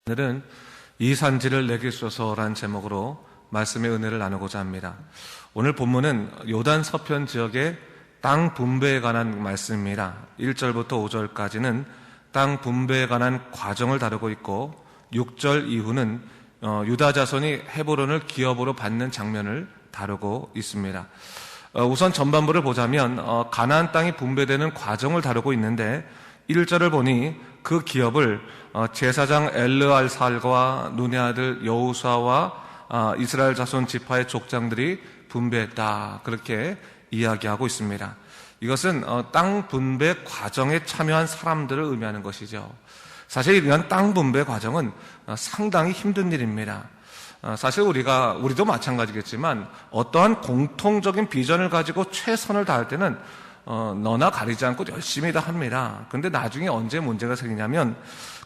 오늘은 이 산지를 내게 주소서라는 제목으로 말씀의 은혜를 나누고자 합니다. 오늘 본문은 요단 서편 지역의 땅 분배에 관한 말씀입니다. 1절부터 5절까지는 땅 분배에 관한 과정을 다루고 있고 6절 이후는 유다 자손이 헤브론을 기업으로 받는 장면을 다루고 있습니다. 우선 전반부를 보자면 가나안 땅이 분배되는 과정을 다루고 있는데 1절을 보니 그 기업을 제사장 엘르알살과 눈의 아들 여호수아와 이스라엘 자손 지파의 족장들이 분배했다, 그렇게 이야기하고 있습니다. 이것은 땅 분배 과정에 참여한 사람들을 의미하는 것이죠. 사실 이런 땅 분배 과정은 상당히 힘든 일입니다. 사실 우리도 마찬가지겠지만 어떠한 공통적인 비전을 가지고 최선을 다할 때는 너나 가리지 않고 열심히 다 합니다. 근데 나중에 언제 문제가 생기냐면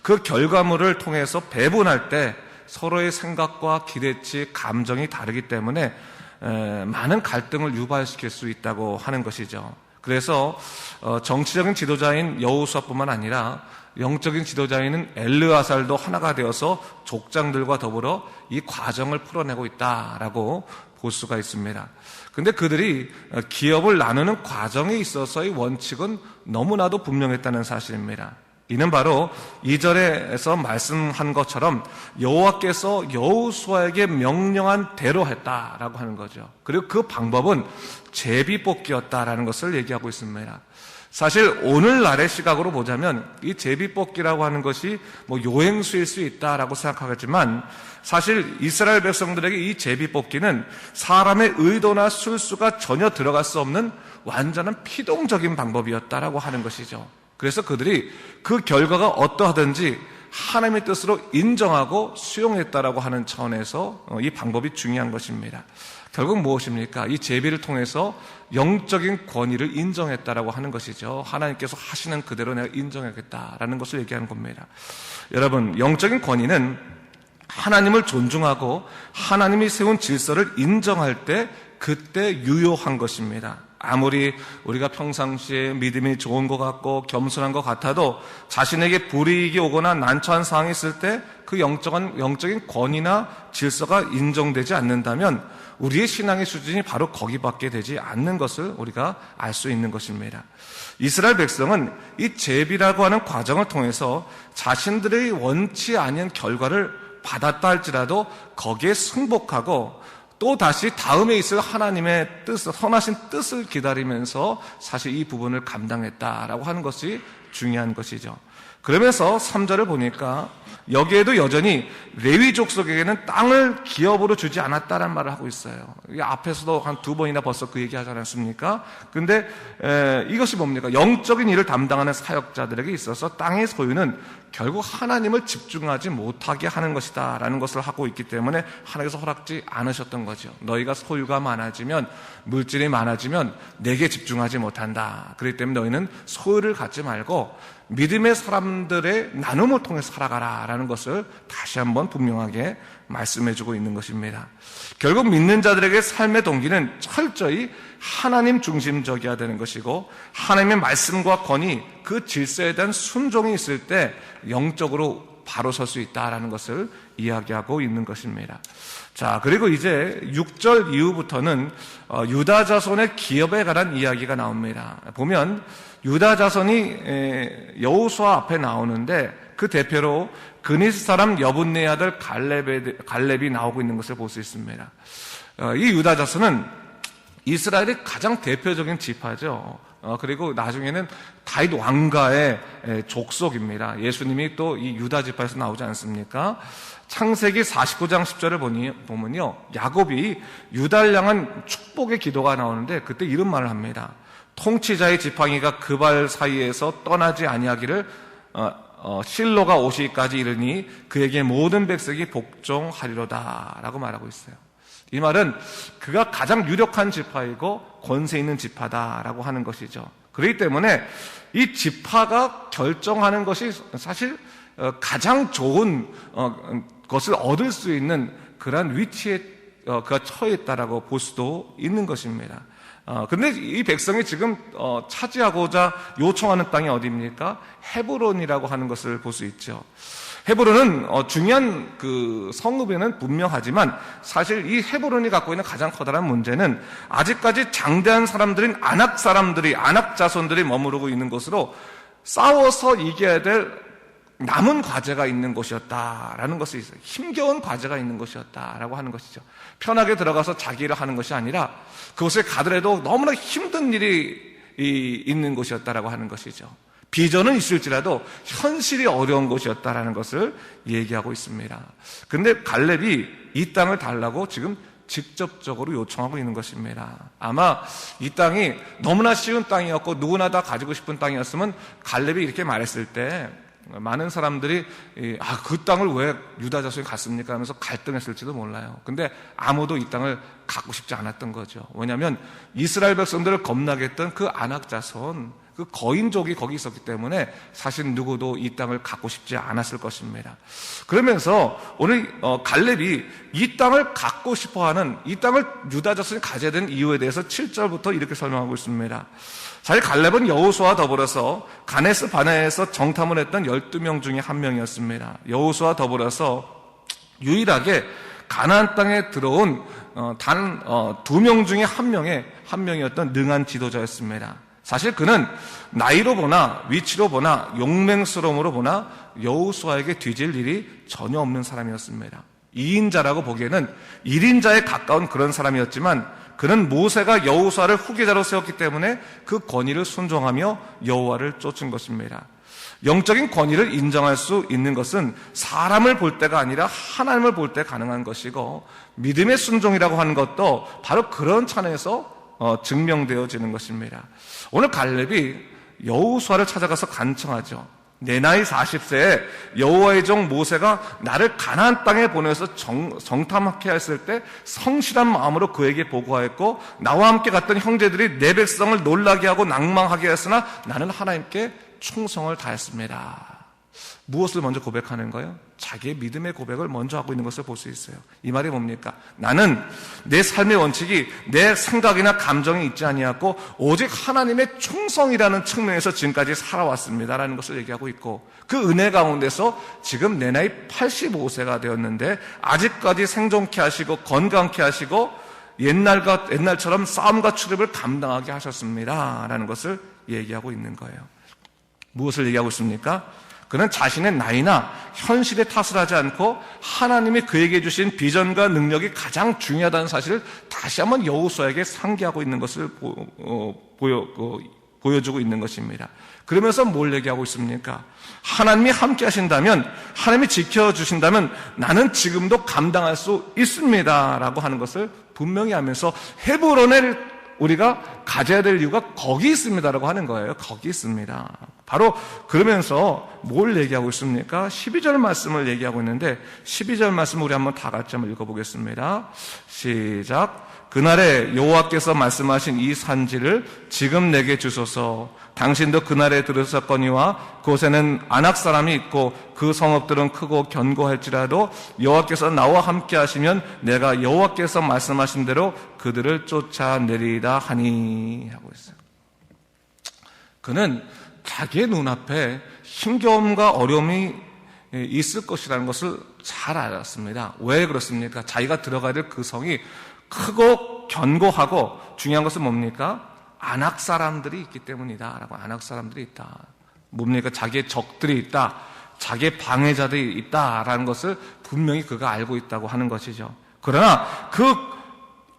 그 결과물을 통해서 배분할 때 서로의 생각과 기대치, 감정이 다르기 때문에 많은 갈등을 유발시킬 수 있다고 하는 것이죠. 그래서 정치적인 지도자인 여호수아뿐만 아니라 영적인 지도자인 엘르아살도 하나가 되어서 족장들과 더불어 이 과정을 풀어내고 있다라고 볼 수가 있습니다. 근데 그들이 기업을 나누는 과정에 있어서의 원칙은 너무나도 분명했다는 사실입니다. 이는 바로 2절에서 말씀한 것처럼 여호와께서 여호수아에게 명령한 대로 했다라고 하는 거죠. 그리고 그 방법은 제비뽑기였다라는 것을 얘기하고 있습니다. 사실 오늘날의 시각으로 보자면 이 제비뽑기라고 하는 것이 요행수일 수 있다라고 생각하겠지만 사실 이스라엘 백성들에게 이 제비뽑기는 사람의 의도나 술수가 전혀 들어갈 수 없는 완전한 피동적인 방법이었다라고 하는 것이죠. 그래서 그들이 그 결과가 어떠하든지 하나님의 뜻으로 인정하고 수용했다라고 하는 차원에서 이 방법이 중요한 것입니다. 결국 무엇입니까? 이 제비를 통해서 영적인 권위를 인정했다라고 하는 것이죠. 하나님께서 하시는 그대로 내가 인정하겠다라는 것을 얘기하는 겁니다. 여러분, 영적인 권위는 하나님을 존중하고 하나님이 세운 질서를 인정할 때 그때 유효한 것입니다. 아무리 우리가 평상시에 믿음이 좋은 것 같고 겸손한 것 같아도 자신에게 불이익이 오거나 난처한 상황이 있을 때 그 영적인 권위나 질서가 인정되지 않는다면 우리의 신앙의 수준이 바로 거기밖에 되지 않는 것을 우리가 알 수 있는 것입니다. 이스라엘 백성은 이 제비라고 하는 과정을 통해서 자신들의 원치 않은 결과를 받았다 할지라도 거기에 승복하고 또 다시 다음에 있을 하나님의 뜻을, 선하신 뜻을 기다리면서 사실 이 부분을 감당했다라고 하는 것이 중요한 것이죠. 그러면서 3절을 보니까 여기에도 여전히 레위 족속에게는 땅을 기업으로 주지 않았다라는 말을 하고 있어요. 앞에서도 한 2번이나 벌써 그 얘기 하지 않았습니까? 근데 이것이 뭡니까? 영적인 일을 담당하는 사역자들에게 있어서 땅의 소유는 결국 하나님을 집중하지 못하게 하는 것이다 라는 것을 하고 있기 때문에 하나님께서 허락지 않으셨던 거죠. 너희가 소유가 많아지면, 물질이 많아지면 내게 집중하지 못한다. 그렇기 때문에 너희는 소유를 갖지 말고 믿음의 사람들의 나눔을 통해 살아가라 라는 것을 다시 한번 분명하게 말씀해주고 있는 것입니다. 결국 믿는 자들에게 삶의 동기는 철저히 하나님 중심적이어야 되는 것이고 하나님의 말씀과 권위, 그 질서에 대한 순종이 있을 때 영적으로 바로 설 수 있다라는 것을 이야기하고 있는 것입니다. 자, 그리고 이제 6절 이후부터는 유다 자손의 기업에 관한 이야기가 나옵니다. 보면 유다 자손이 여호수아 앞에 나오는데 그 대표로 그니스 사람 여분네 아들 갈렙이 나오고 있는 것을 볼 수 있습니다. 이 유다 자손은 이스라엘의 가장 대표적인 지파죠. 그리고 나중에는 다윗 왕가의 족속입니다. 예수님이 또 이 유다 지파에서 나오지 않습니까? 창세기 49장 10절을 보면요, 야곱이 유다를 향한 축복의 기도가 나오는데 그때 이런 말을 합니다. 통치자의 지팡이가 그 발 사이에서 떠나지 아니하기를 실로가 오시기까지 이르니 그에게 모든 백성이 복종하리로다 라고 말하고 있어요. 이 말은 그가 가장 유력한 지파이고 권세 있는 지파다라고 하는 것이죠. 그렇기 때문에 이 지파가 결정하는 것이 사실 가장 좋은 것을 얻을 수 있는 그런 위치에 그가 처해 있다라고 볼 수도 있는 것입니다. 근데 이 백성이 지금 차지하고자 요청하는 땅이 어디입니까? 헤브론이라고 하는 것을 볼 수 있죠. 헤브론은 중요한 그 성읍에는 분명하지만 사실 이 헤브론이 갖고 있는 가장 커다란 문제는 아직까지 장대한 사람들인 아낙 사람들이, 아낙 자손들이 머무르고 있는 곳으로 싸워서 이겨야 될 남은 과제가 있는 곳이었다라는 것이 있어요. 힘겨운 과제가 있는 곳이었다라고 하는 것이죠. 편하게 들어가서 자기 일을 하는 것이 아니라 그곳에 가더라도 너무나 힘든 일이 있는 곳이었다라고 하는 것이죠. 비전은 있을지라도 현실이 어려운 곳이었다라는 것을 얘기하고 있습니다. 그런데 갈렙이 이 땅을 달라고 지금 직접적으로 요청하고 있는 것입니다. 아마 이 땅이 너무나 쉬운 땅이었고 누구나 다 가지고 싶은 땅이었으면 갈렙이 이렇게 말했을 때 많은 사람들이 그 땅을 왜 유다 자손이 갔습니까? 하면서 갈등했을지도 몰라요. 근데 아무도 이 땅을 갖고 싶지 않았던 거죠. 왜냐하면 이스라엘 백성들을 겁나게 했던 그 아낙 자손, 그 거인족이 거기 있었기 때문에 사실 누구도 이 땅을 갖고 싶지 않았을 것입니다. 그러면서 오늘 갈렙이 이 땅을 갖고 싶어하는, 이 땅을 유다 자손이 가져야 되는 이유에 대해서 7절부터 이렇게 설명하고 있습니다. 사실 갈렙은 여호수아와 더불어서 가네스 바네아에서 정탐을 했던 12명 중에 한 명이었습니다. 여호수아와 더불어서 유일하게 가나안 땅에 들어온 단 2명 중에 한 명이었던 능한 지도자였습니다. 사실 그는 나이로 보나 위치로 보나 용맹스러움으로 보나 여호수아에게 뒤질 일이 전혀 없는 사람이었습니다. 2인자라고 보기에는 1인자에 가까운 그런 사람이었지만 그는 모세가 여호수아를 후계자로 세웠기 때문에 그 권위를 순종하며 여호와를 쫓은 것입니다. 영적인 권위를 인정할 수 있는 것은 사람을 볼 때가 아니라 하나님을 볼 때 가능한 것이고, 믿음의 순종이라고 하는 것도 바로 그런 차원에서 증명되어지는 것입니다. 오늘 갈렙이 여호수아를 찾아가서 간청하죠. 내 나이 40세에 여호와의 종 모세가 나를 가나안 땅에 보내서 정탐하게 했을 때 성실한 마음으로 그에게 보고하였고, 나와 함께 갔던 형제들이 내 백성을 놀라게 하고 낭망하게 했으나 나는 하나님께 충성을 다했습니다. 무엇을 먼저 고백하는 거예요? 자기의 믿음의 고백을 먼저 하고 있는 것을 볼 수 있어요. 이 말이 뭡니까? 나는 내 삶의 원칙이 내 생각이나 감정이 있지 아니하고 오직 하나님의 충성이라는 측면에서 지금까지 살아왔습니다라는 것을 얘기하고 있고, 그 은혜 가운데서 지금 내 나이 85세가 되었는데 아직까지 생존케 하시고 건강케 하시고 옛날처럼 싸움과 출입을 감당하게 하셨습니다라는 것을 얘기하고 있는 거예요. 무엇을 얘기하고 있습니까? 그는 자신의 나이나 현실에 탓을 하지 않고 하나님이 그에게 주신 비전과 능력이 가장 중요하다는 사실을 다시 한번 여호수아에게 상기하고 있는 것을 보여주고 있는 것입니다. 그러면서 뭘 얘기하고 있습니까? 하나님이 함께 하신다면, 하나님이 지켜주신다면 나는 지금도 감당할 수 있습니다 라고 하는 것을 분명히 하면서 헤브론을 우리가 가져야 될 이유가 거기 있습니다라고 하는 거예요. 거기 있습니다. 바로 그러면서 뭘 얘기하고 있습니까? 12절 말씀을 얘기하고 있는데 12절 말씀을 우리 한번 다 같이 한번 읽어보겠습니다. 시작. 그날에 여호와께서 말씀하신 이 산지를 지금 내게 주소서. 당신도 그날에 들으셨거니와 그곳에는 아낙 사람이 있고 그 성읍들은 크고 견고할지라도 여호와께서 나와 함께 하시면 내가 여호와께서 말씀하신 대로 그들을 쫓아내리다 하니 하고 있어요. 그는 자기의 눈앞에 힘겨움과 어려움이 있을 것이라는 것을 잘 알았습니다. 왜 그렇습니까? 자기가 들어가야 될 그 성이 크고 견고하고 중요한 것은 뭡니까? 아낙 사람들이 있기 때문이다. 아낙 사람들이 있다. 뭡니까? 자기의 적들이 있다. 자기의 방해자들이 있다라는 것을 분명히 그가 알고 있다고 하는 것이죠. 그러나 그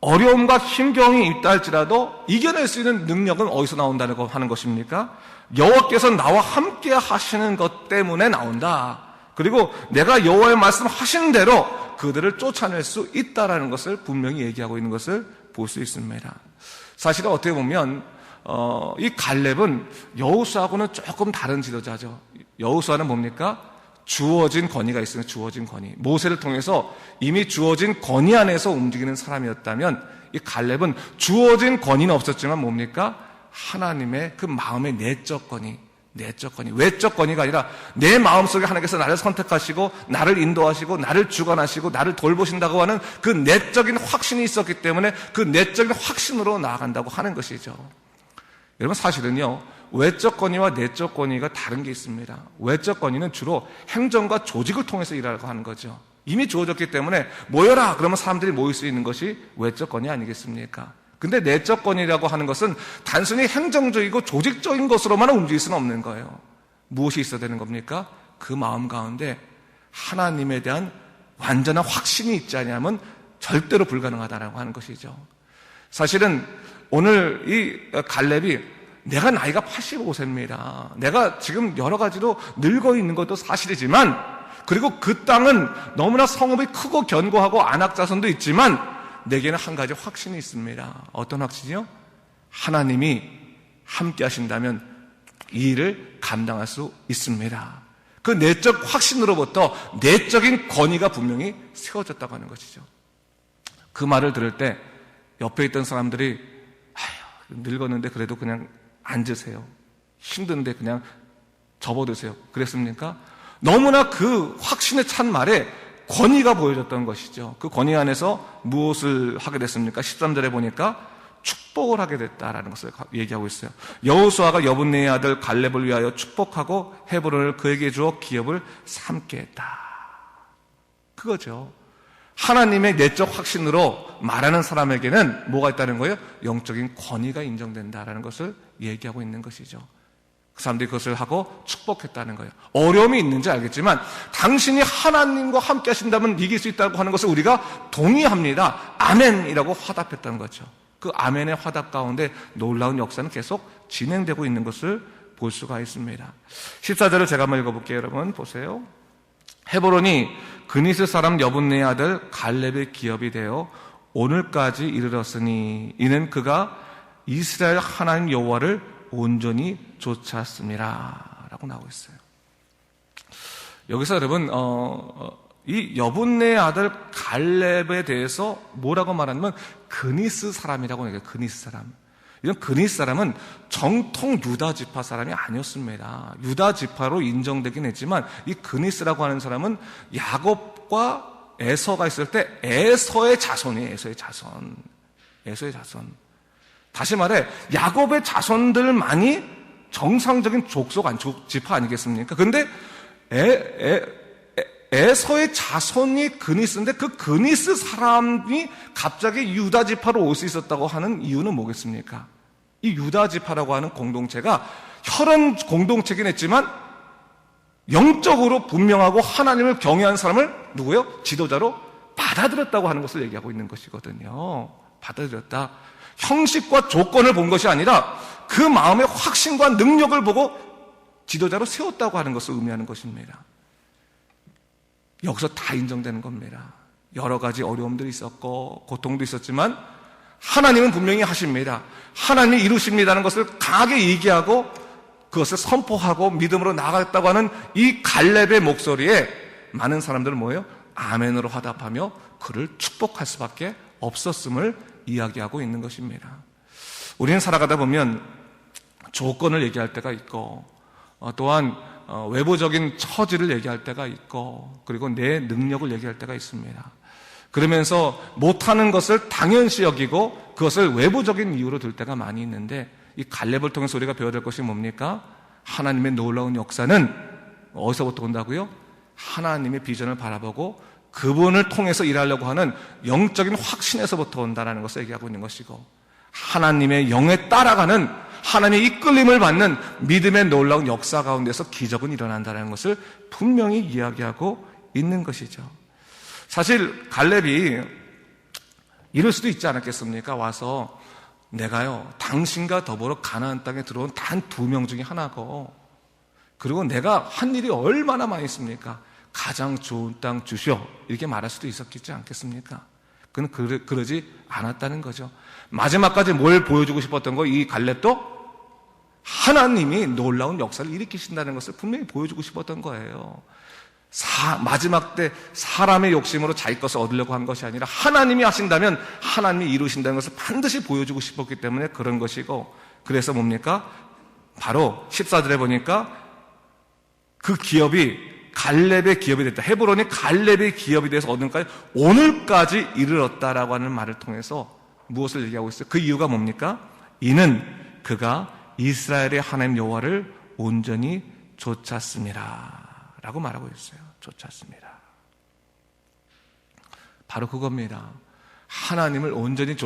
어려움과 힘겨움이 있다 할지라도 이겨낼 수 있는 능력은 어디서 나온다고 하는 것입니까? 여호와께서 나와 함께 하시는 것 때문에 나온다. 그리고 내가 여호와의 말씀하신 대로 그들을 쫓아낼 수 있다라는 것을 분명히 얘기하고 있는 것을 볼 수 있습니다. 사실은 어떻게 보면 이 갈렙은 여호수아하고는 조금 다른 지도자죠. 여호수아는 뭡니까? 주어진 권위가 있으면 주어진 권위. 모세를 통해서 이미 주어진 권위 안에서 움직이는 사람이었다면 이 갈렙은 주어진 권위는 없었지만 뭡니까? 하나님의 그 마음의 내적 권위. 외적 권위가 아니라 내 마음속에 하나님께서 나를 선택하시고 나를 인도하시고 나를 주관하시고 나를 돌보신다고 하는 그 내적인 확신이 있었기 때문에 그 내적인 확신으로 나아간다고 하는 것이죠. 여러분, 사실은요, 외적 권위와 내적 권위가 다른 게 있습니다. 외적 권위는 주로 행정과 조직을 통해서 일하라고 하는 거죠. 이미 주어졌기 때문에 모여라 그러면 사람들이 모일 수 있는 것이 외적 권위 아니겠습니까? 근데 내적 권위라고 하는 것은 단순히 행정적이고 조직적인 것으로만 움직일 수는 없는 거예요. 무엇이 있어야 되는 겁니까? 그 마음 가운데 하나님에 대한 완전한 확신이 있지 않으면 절대로 불가능하다라고 하는 것이죠. 사실은 오늘 이 갈렙이 내가 나이가 85세입니다. 내가 지금 여러 가지로 늙어 있는 것도 사실이지만, 그리고 그 땅은 너무나 성읍이 크고 견고하고 안악자손도 있지만 내게는 한 가지 확신이 있습니다. 어떤 확신이요? 하나님이 함께 하신다면 이 일을 감당할 수 있습니다. 그 내적 확신으로부터 내적인 권위가 분명히 세워졌다고 하는 것이죠. 그 말을 들을 때 옆에 있던 사람들이 아휴, 늙었는데 그래도 그냥 앉으세요. 힘든데 그냥 접어드세요. 그랬습니까? 너무나 그 확신에 찬 말에 권위가 보여졌던 것이죠. 그 권위 안에서 무엇을 하게 됐습니까? 13절에 보니까 축복을 하게 됐다라는 것을 얘기하고 있어요. 여호수아가 여분네의 아들 갈렙을 위하여 축복하고 헤브론을 그에게 주어 기업을 삼게 했다. 그거죠. 하나님의 내적 확신으로 말하는 사람에게는 뭐가 있다는 거예요? 영적인 권위가 인정된다라는 것을 얘기하고 있는 것이죠. 그 사람들이 그것을 하고 축복했다는 거예요. 어려움이 있는지 알겠지만 당신이 하나님과 함께 하신다면 이길 수 있다고 하는 것을 우리가 동의합니다. 아멘이라고 화답했다는 거죠. 그 아멘의 화답 가운데 놀라운 역사는 계속 진행되고 있는 것을 볼 수가 있습니다. 14절을 제가 한번 읽어볼게요. 여러분 보세요. 헤브론이 그니스 사람 여분네의 아들 갈렙의 기업이 되어 오늘까지 이르렀으니 이는 그가 이스라엘 하나님 여호와를 온전히 좇았습니다 라고 나오고 있어요. 여기서 여러분 이 여분네의 아들 갈렙에 대해서 뭐라고 말하냐면 그니스 사람이라고 해요. 그니스 사람. 이런 그니스 사람은 정통 유다 지파 사람이 아니었습니다. 유다 지파로 인정되긴 했지만 이 그니스라고 하는 사람은 야곱과 에서가 있을 때 에서의 자손이에요. 에서의 자손. 에서의 자손. 다시 말해 야곱의 자손들만이 정상적인 족속 지파 아니겠습니까? 그런데 에서의 자손이 그니스인데 그 그니스 사람이 갑자기 유다 지파로 올 수 있었다고 하는 이유는 뭐겠습니까? 이 유다 지파라고 하는 공동체가 혈연 공동체긴 했지만 영적으로 분명하고 하나님을 경외하는 사람을 누구요? 지도자로 받아들였다고 하는 것을 얘기하고 있는 것이거든요. 받아들였다. 형식과 조건을 본 것이 아니라 그 마음의 확신과 능력을 보고 지도자로 세웠다고 하는 것을 의미하는 것입니다. 여기서 다 인정되는 겁니다. 여러 가지 어려움들이 있었고 고통도 있었지만 하나님은 분명히 하십니다. 하나님이 이루십니다는 것을 강하게 얘기하고 그것을 선포하고 믿음으로 나아갔다고 하는 이 갈렙의 목소리에 많은 사람들은 뭐예요? 아멘으로 화답하며 그를 축복할 수밖에 없었음을 이야기하고 있는 것입니다. 우리는 살아가다 보면 조건을 얘기할 때가 있고 또한 외부적인 처지를 얘기할 때가 있고 그리고 내 능력을 얘기할 때가 있습니다. 그러면서 못하는 것을 당연시 여기고 그것을 외부적인 이유로 들 때가 많이 있는데 이 갈렙을 통해서 우리가 배워야 될 것이 뭡니까? 하나님의 놀라운 역사는 어디서부터 온다고요? 하나님의 비전을 바라보고 그분을 통해서 일하려고 하는 영적인 확신에서부터 온다는 것을 얘기하고 있는 것이고 하나님의 영에 따라가는 하나님의 이끌림을 받는 믿음의 놀라운 역사 가운데서 기적은 일어난다는 것을 분명히 이야기하고 있는 것이죠. 사실 갈렙이 이럴 수도 있지 않았겠습니까? 와서 내가요 당신과 더불어 가나안 땅에 들어온 단 2명 중에 하나고 그리고 내가 한 일이 얼마나 많이 있습니까? 가장 좋은 땅 주시오 이렇게 말할 수도 있었겠지 않겠습니까? 그는 그러지 않았다는 거죠. 마지막까지 뭘 보여주고 싶었던 거? 이 갈렙도 하나님이 놀라운 역사를 일으키신다는 것을 분명히 보여주고 싶었던 거예요. 마지막 때 사람의 욕심으로 자기 것을 얻으려고 한 것이 아니라 하나님이 하신다면 하나님이 이루신다는 것을 반드시 보여주고 싶었기 때문에 그런 것이고 그래서 뭡니까? 바로 14절에 보니까 그 기업이 갈렙의 기업이 됐다. 헤브론이 갈렙의 기업이 돼서 오늘까지 이르렀다라고 하는 말을 통해서 무엇을 얘기하고 있어요? 그 이유가 뭡니까? 이는 그가 이스라엘의 하나님 여호와를 온전히 쫓았습니다 라고 말하고 있어요. 쫓았습니다. 바로 그겁니다. 하나님을 온전히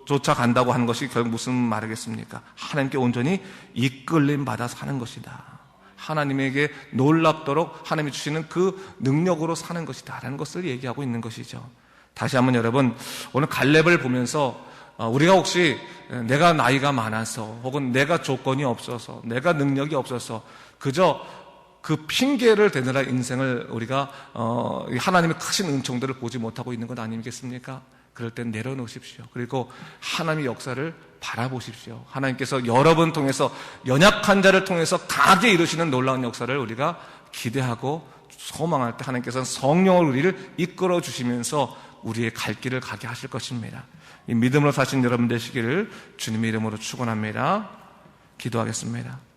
쫓아간다고 하는 것이 결국 무슨 말이겠습니까? 하나님께 온전히 이끌림 받아 사는 것이다. 하나님에게 놀랍도록 하나님이 주시는 그 능력으로 사는 것이다 라는 것을 얘기하고 있는 것이죠. 다시 한번 여러분, 오늘 갈렙을 보면서 우리가 혹시 내가 나이가 많아서 혹은 내가 조건이 없어서 내가 능력이 없어서 그저 그 핑계를 대느라 인생을 우리가 하나님의 크신 은총들을 보지 못하고 있는 것 아니겠습니까? 그럴 땐 내려놓으십시오. 그리고 하나님의 역사를 바라보십시오. 하나님께서 여러 번 통해서 연약한 자를 통해서 강하게 이루시는 놀라운 역사를 우리가 기대하고 소망할 때 하나님께서는 성령을 우리를 이끌어 주시면서 우리의 갈 길을 가게 하실 것입니다. 이 믿음으로 사신 여러분 되시기를 주님의 이름으로 축원합니다. 기도하겠습니다.